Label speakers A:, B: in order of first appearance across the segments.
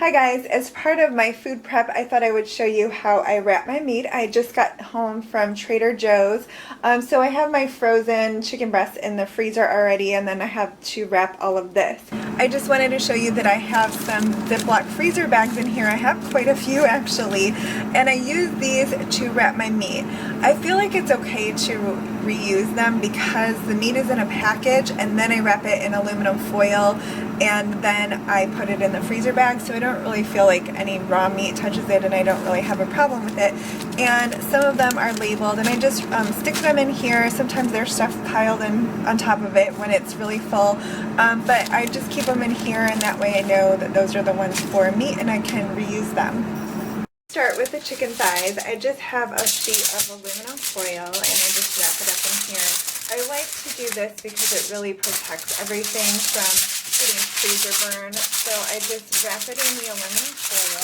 A: Hi guys, as part of my food prep, I thought I would show you how I wrap my meat. I just got home from Trader Joe's, so I have my frozen chicken breasts in the freezer already, and then I have to wrap all of this. I just wanted to show you that I have some Ziploc freezer bags in here. I have quite a few actually, and I use these to wrap my meat. I feel like it's okay to reuse them because the meat is in a package and then I wrap it in aluminum foil and then I put it in the freezer bag, so I don't really feel like any raw meat touches it and I don't really have a problem with it. And some of them are labeled and I just stick them in here. Sometimes there's stuff piled in on top of it when it's really full, but I just keep them in here and that way I know that those are the ones for meat and I can reuse them. Start with the chicken thighs. I just have a sheet of aluminum foil and I just wrap it up in here. I like to do this because it really protects everything from getting freezer burn. So I just wrap it in the aluminum foil.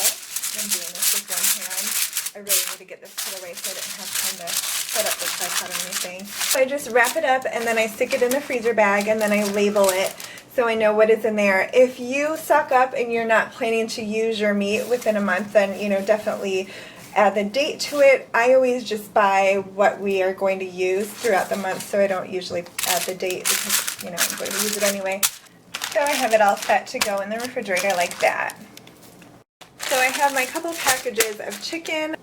A: I'm doing this with one hand. I really need to get this put away so I didn't have time to set up the tripod or anything. So I just wrap it up and then I stick it in the freezer bag and then I label it so I know what is in there. If you stock up and you're not planning to use your meat within a month, then definitely add the date to it. I always just buy what we are going to use throughout the month, so I don't usually add the date because I'm going to use it anyway. So I have it all set to go in the refrigerator like that. So I have my couple packages of chicken,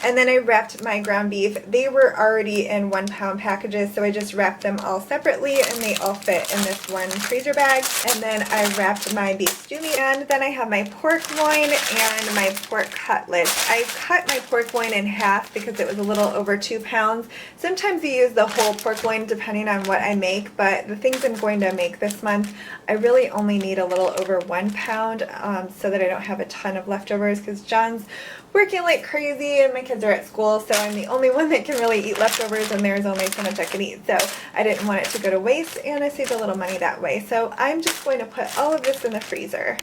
A: and then I wrapped my ground beef. They were already in 1 pound packages, so I just wrapped them all separately and they all fit in this one freezer bag. And then I wrapped my beef stew meat, and then I have my pork loin and my pork cutlets. I cut my pork loin in half because it was a little over 2 pounds. Sometimes you use the whole pork loin depending on what I make, but the things I'm going to make this month, I really only need a little over 1 pound so that I don't have a ton of leftovers because John's working like crazy and my kids are at school, so I'm the only one that can really eat leftovers and there's only so much I can eat. So I didn't want it to go to waste and I saved a little money that way. So I'm just going to put all of this in the freezer.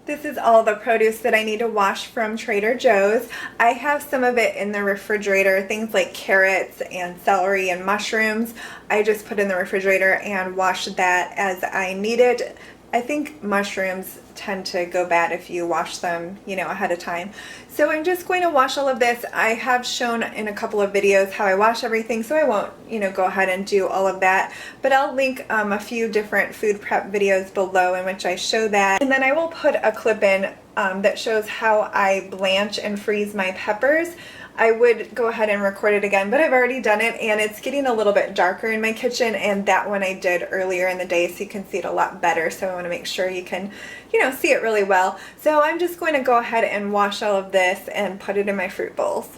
A: This is all the produce that I need to wash from Trader Joe's. I have some of it in the refrigerator, things like carrots and celery and mushrooms. I just put in the refrigerator and wash that as I need it. I think mushrooms tend to go bad if you wash them, ahead of time. So I'm just going to wash all of this. I have shown in a couple of videos how I wash everything, so I won't, go ahead and do all of that. But I'll link a few different food prep videos below in which I show that. And then I will put a clip in that shows how I blanch and freeze my peppers. I would go ahead and record it again, but I've already done it and it's getting a little bit darker in my kitchen, and that one I did earlier in the day so you can see it a lot better. So I want to make sure you can, see it really well. So I'm just going to go ahead and wash all of this and put it in my fruit bowls.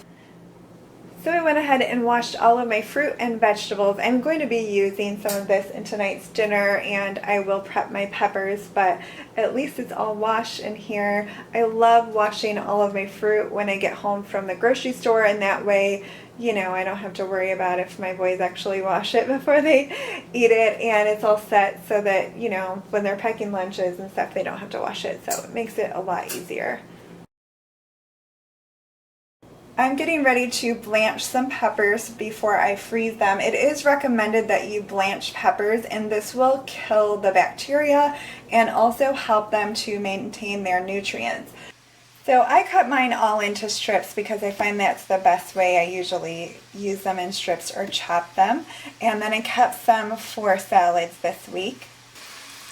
A: So I went ahead and washed all of my fruit and vegetables. I'm going to be using some of this in tonight's dinner and I will prep my peppers, but at least it's all washed in here. I love washing all of my fruit when I get home from the grocery store, and that way, I don't have to worry about if my boys actually wash it before they eat it, and it's all set so that, when they're packing lunches and stuff, they don't have to wash it, so it makes it a lot easier. I'm getting ready to blanch some peppers before I freeze them. It is recommended that you blanch peppers, and this will kill the bacteria and also help them to maintain their nutrients. So I cut mine all into strips because I find that's the best way. I usually use them in strips or chop them. And then I kept some for salads this week.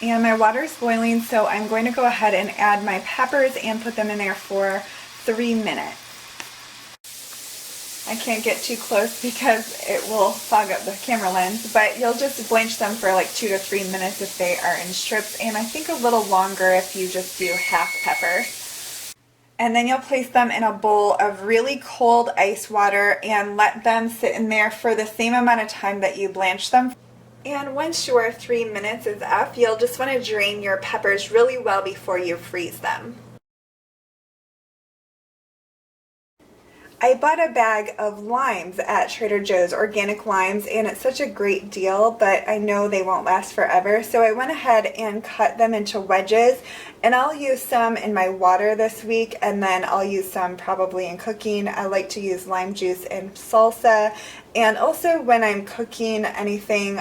A: And my water's boiling, so I'm going to go ahead and add my peppers and put them in there for 3 minutes. I can't get too close because it will fog up the camera lens, but you'll just blanch them for like 2 to 3 minutes if they are in strips, and I think a little longer if you just do half pepper. And then you'll place them in a bowl of really cold ice water and let them sit in there for the same amount of time that you blanch them. And once your 3 minutes is up, you'll just want to drain your peppers really well before you freeze them. I bought a bag of limes at Trader Joe's, organic limes, and it's such a great deal, but I know they won't last forever. So I went ahead and cut them into wedges, and I'll use some in my water this week, and then I'll use some probably in cooking. I like to use lime juice in salsa, and also when I'm cooking anything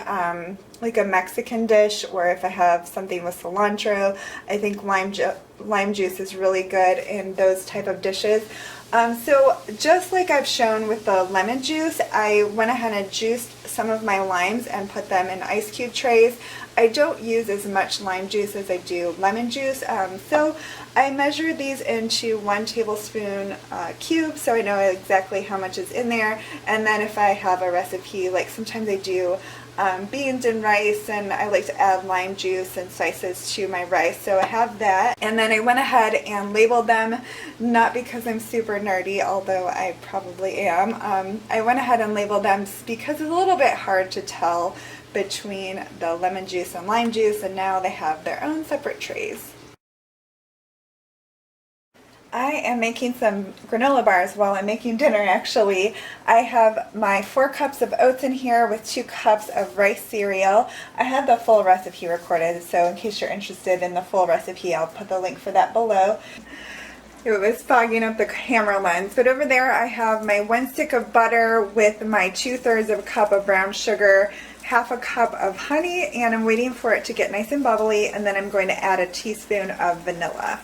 A: like a Mexican dish, or if I have something with cilantro, I think lime juice is really good in those type of dishes. So just like I've shown with the lemon juice, I went ahead and juiced some of my limes and put them in ice cube trays. I don't use as much lime juice as I do lemon juice, so I measure these into 1 tablespoon cubes, so I know exactly how much is in there. And then if I have a recipe, like sometimes I do beans and rice, and I like to add lime juice and slices to my rice, so I have that. And then I went ahead and labeled them, not because I'm super nerdy, although I probably am. I went ahead and labeled them because it's a little bit hard to tell between the lemon juice and lime juice, and now they have their own separate trays. I am making some granola bars while I'm making dinner, actually. I have my 4 cups of oats in here with 2 cups of rice cereal. I have the full recipe recorded, so in case you're interested in the full recipe, I'll put the link for that below. It was fogging up the camera lens, but over there I have my 1 stick of butter with my 2/3 of a cup of brown sugar, 1/2 a cup of honey, and I'm waiting for it to get nice and bubbly, and then I'm going to add a teaspoon of vanilla.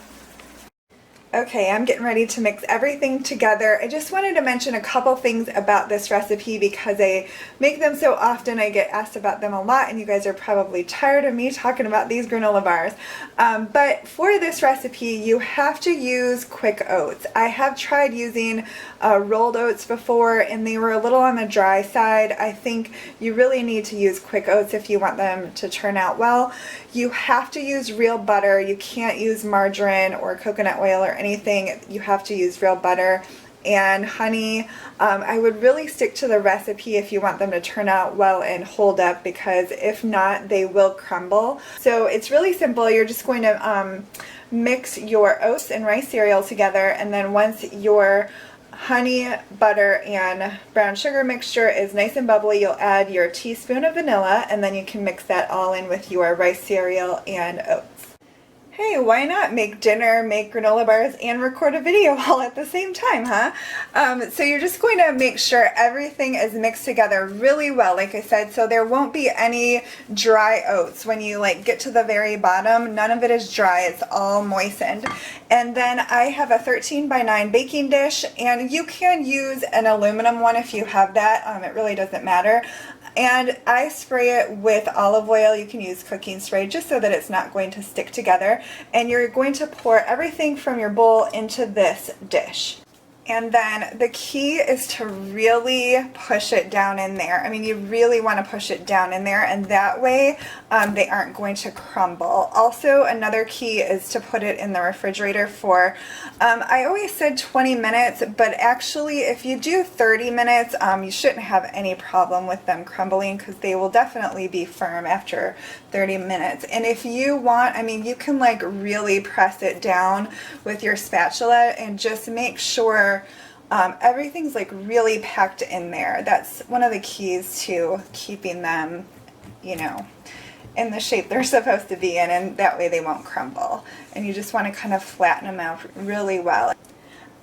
A: Okay, I'm getting ready to mix everything together. I just wanted to mention a couple things about this recipe because I make them so often. I get asked about them a lot, and you guys are probably tired of me talking about these granola bars. But for this recipe, you have to use quick oats. I have tried using rolled oats before, and they were a little on the dry side. I think you really need to use quick oats if you want them to turn out well. You have to use real butter. You can't use margarine or coconut oil or anything. You have to use real butter and honey. I would really stick to the recipe if you want them to turn out well and hold up, because if not, they will crumble. So it's really simple. You're just going to mix your oats and rice cereal together, and then once your honey, butter, and brown sugar mixture is nice and bubbly, you'll add your teaspoon of vanilla, and then you can mix that all in with your rice cereal and oats. Hey, why not make dinner, make granola bars, and record a video all at the same time, huh? So you're just going to make sure everything is mixed together really well, like I said, so there won't be any dry oats. When you get to the very bottom, none of it is dry, it's all moistened. And then I have a 13x9 baking dish, and you can use an aluminum one if you have that. It really doesn't matter. And I spray it with olive oil. You can use cooking spray just so that it's not going to stick together. And you're going to pour everything from your bowl into this dish. And then the key is to really push it down in there. I mean, you really want to push it down in there, and that way they aren't going to crumble. Also, another key is to put it in the refrigerator for, I always said 20 minutes, but actually if you do 30 minutes, you shouldn't have any problem with them crumbling, because they will definitely be firm after 30 minutes. And if you want, I mean, you can really press it down with your spatula and just make sure everything's really packed in there. That's one of the keys to keeping them, in the shape they're supposed to be in, and that way they won't crumble. And you just want to kind of flatten them out really well.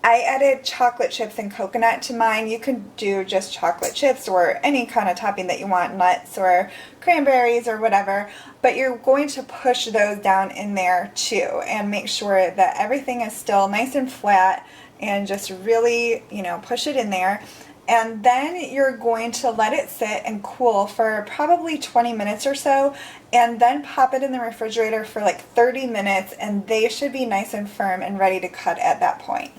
A: I added chocolate chips and coconut to mine. You could do just chocolate chips or any kind of topping that you want, nuts or cranberries or whatever, but you're going to push those down in there too, and make sure that everything is still nice and flat, and just really, push it in there. And then you're going to let it sit and cool for probably 20 minutes or so, and then pop it in the refrigerator for 30 minutes, and they should be nice and firm and ready to cut at that point.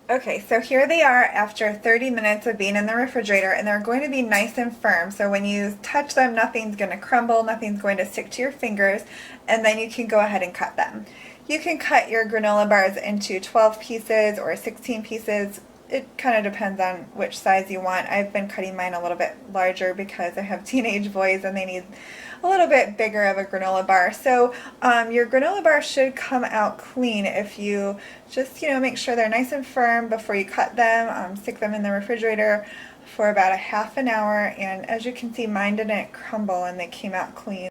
A: Okay, so here they are after 30 minutes of being in the refrigerator, and they're going to be nice and firm. So when you touch them, nothing's going to crumble, nothing's going to stick to your fingers, and then you can go ahead and cut them. You can cut your granola bars into 12 pieces or 16 pieces. It kind of depends on which size you want. I've been cutting mine a little bit larger because I have teenage boys and they need a little bit bigger of a granola bar. So your granola bar should come out clean if you just, make sure they're nice and firm before you cut them. Stick them in the refrigerator for about a half an hour, and as you can see, mine didn't crumble and they came out clean.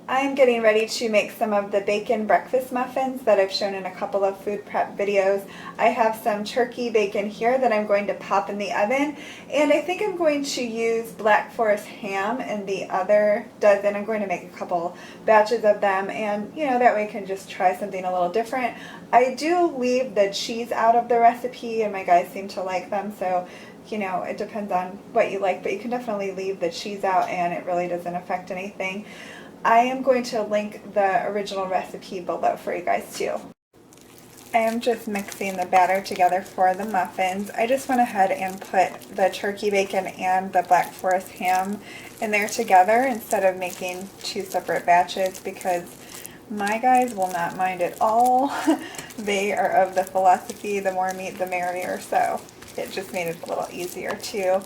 A: I'm getting ready to make some of the bacon breakfast muffins that I've shown in a couple of food prep videos. I have some turkey bacon here that I'm going to pop in the oven, and I think I'm going to use Black Forest ham in the other dozen. I'm going to make a couple batches of them, and that way I can just try something a little different. I do leave the cheese out of the recipe, and my guys seem to like them, so it depends on what you like, but you can definitely leave the cheese out and it really doesn't affect anything. I am going to link the original recipe below for you guys too. I am just mixing the batter together for the muffins. I just went ahead and put the turkey bacon and the Black Forest ham in there together instead of making two separate batches, because my guys will not mind at all. They are of the philosophy, the more meat the merrier, so it just made it a little easier too.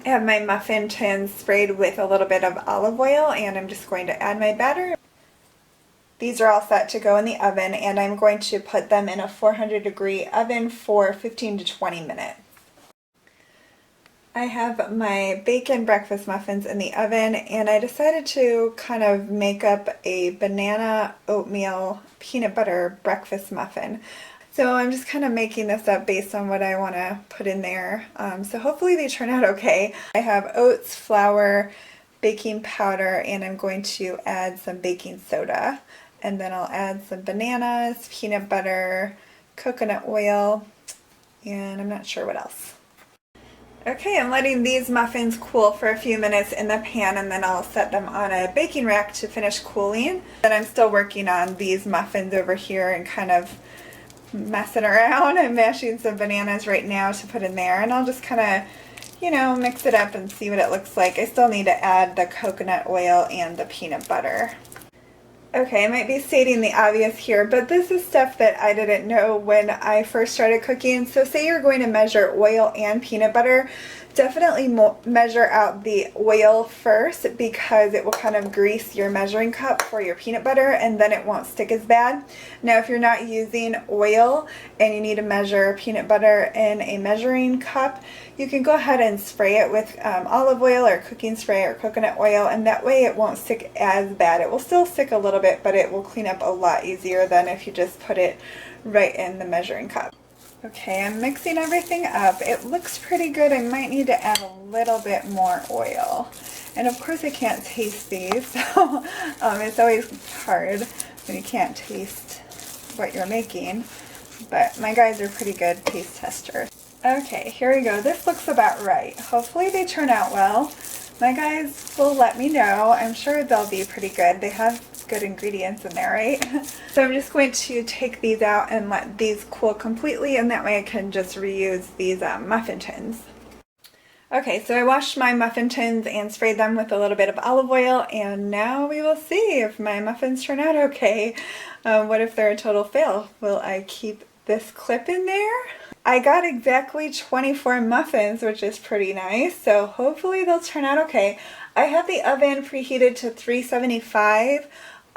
A: I have my muffin tins sprayed with a little bit of olive oil, and I'm just going to add my batter. These are all set to go in the oven, and I'm going to put them in a 400-degree oven for 15 to 20 minutes. I have my bacon breakfast muffins in the oven, and I decided to kind of make up a banana oatmeal peanut butter breakfast muffin. So I'm just kind of making this up based on what I want to put in there. So hopefully they turn out okay. I have oats, flour, baking powder, and I'm going to add some baking soda. And then I'll add some bananas, peanut butter, coconut oil, and I'm not sure what else. Okay, I'm letting these muffins cool for a few minutes in the pan, and then I'll set them on a baking rack to finish cooling. Then I'm still working on these muffins over here and kind of messing around. I'm mashing some bananas right now to put in there, and I'll just kind of, mix it up and see what it looks like. I still need to add the coconut oil and the peanut butter. Okay, I might be stating the obvious here, but this is stuff that I didn't know when I first started cooking. So say you're going to measure oil and peanut butter, definitely measure out the oil first, because it will kind of grease your measuring cup for your peanut butter, and then it won't stick as bad. Now if you're not using oil and you need to measure peanut butter in a measuring cup, you can go ahead and spray it with olive oil or cooking spray or coconut oil, and that way it won't stick as bad. It will still stick a little bit, but it will clean up a lot easier than if you just put it right in the measuring cup. Okay, I'm mixing everything up. It looks pretty good. I might need to add a little bit more oil. And of course I can't taste these, so it's always hard when you can't taste what you're making. But my guys are pretty good taste testers. Okay, here we go. This looks about right. Hopefully they turn out well. My guys will let me know. I'm sure they'll be pretty good. They have good ingredients in there, right? So I'm just going to take these out and let these cool completely, and that way I can just reuse these muffin tins. Okay, so I washed my muffin tins and sprayed them with a little bit of olive oil, and now we will see if my muffins turn out okay. What if they're a total fail? Will I keep this clip in there? I got exactly 24 muffins, which is pretty nice, so hopefully they'll turn out okay. I have the oven preheated to 375.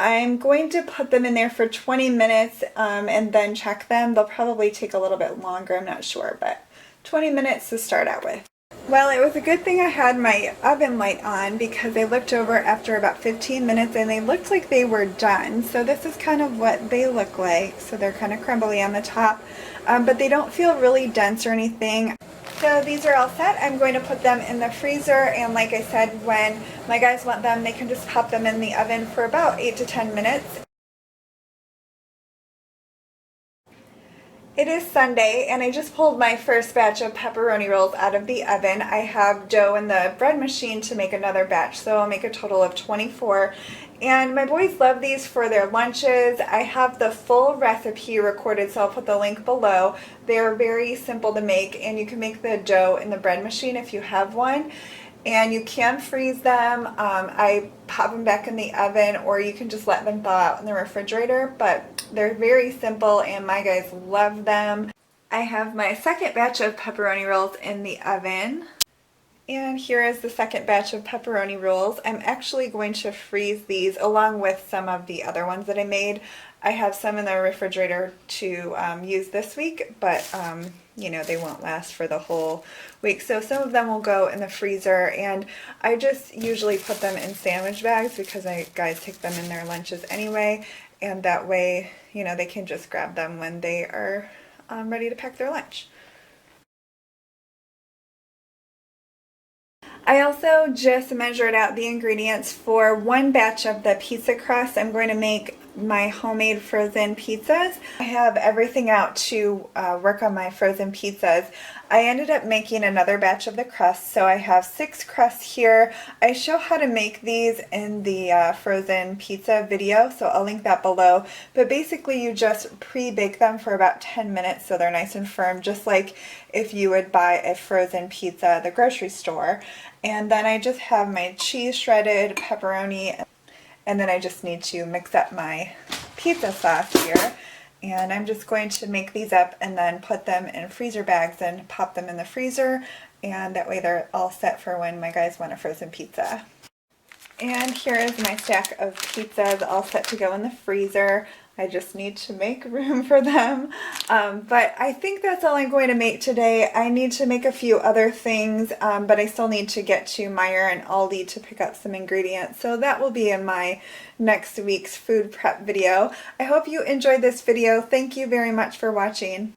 A: I'm going to put them in there for 20 minutes and then check them. They'll probably take a little bit longer, I'm not sure, but 20 minutes to start out with. Well, it was a good thing I had my oven light on, because I looked over after about 15 minutes and they looked like they were done. So this is kind of what they look like. So they're kind of crumbly on the top, but they don't feel really dense or anything. So these are all set. I'm going to put them in the freezer, and like I said, when my guys want them, they can just pop them in the oven for about 8 to 10 minutes. It is Sunday, and I just pulled my first batch of pepperoni rolls out of the oven. I have dough in the bread machine to make another batch, so I'll make a total of 24. And my boys love these for their lunches. I have the full recipe recorded, so I'll put the link below. They're very simple to make, and you can make the dough in the bread machine if you have one. And you can freeze them. I pop them back in the oven, or you can just let them thaw out in the refrigerator, but they're very simple and my guys love them. I have my second batch of pepperoni rolls in the oven. And here is the second batch of pepperoni rolls. I'm actually going to freeze these along with some of the other ones that I made. I have some in the refrigerator to use this week, but you know, they won't last for the whole week. So some of them will go in the freezer, and I just usually put them in sandwich bags because guys take them in their lunches anyway, and that way, you know, they can just grab them when they are ready to pack their lunch. I also just measured out the ingredients for one batch of the pizza crust. I'm going to make my homemade frozen pizzas. I have everything out to work on my frozen pizzas. I ended up making another batch of the crust, so I have 6 crusts here. I show how to make these in the frozen pizza video, so I'll link that below. But basically you just pre-bake them for about 10 minutes so they're nice and firm, just like if you would buy a frozen pizza at the grocery store. And then I just have my cheese shredded, pepperoni, and then I just need to mix up my pizza sauce here. And I'm just going to make these up and then put them in freezer bags and pop them in the freezer, and that way they're all set for when my guys want a frozen pizza. And here is my stack of pizzas all set to go in the freezer. I just need to make room for them. But I think that's all I'm going to make today. I need to make a few other things, but I still need to get to Meijer and Aldi to pick up some ingredients. So that will be in my next week's food prep video. I hope you enjoyed this video. Thank you very much for watching.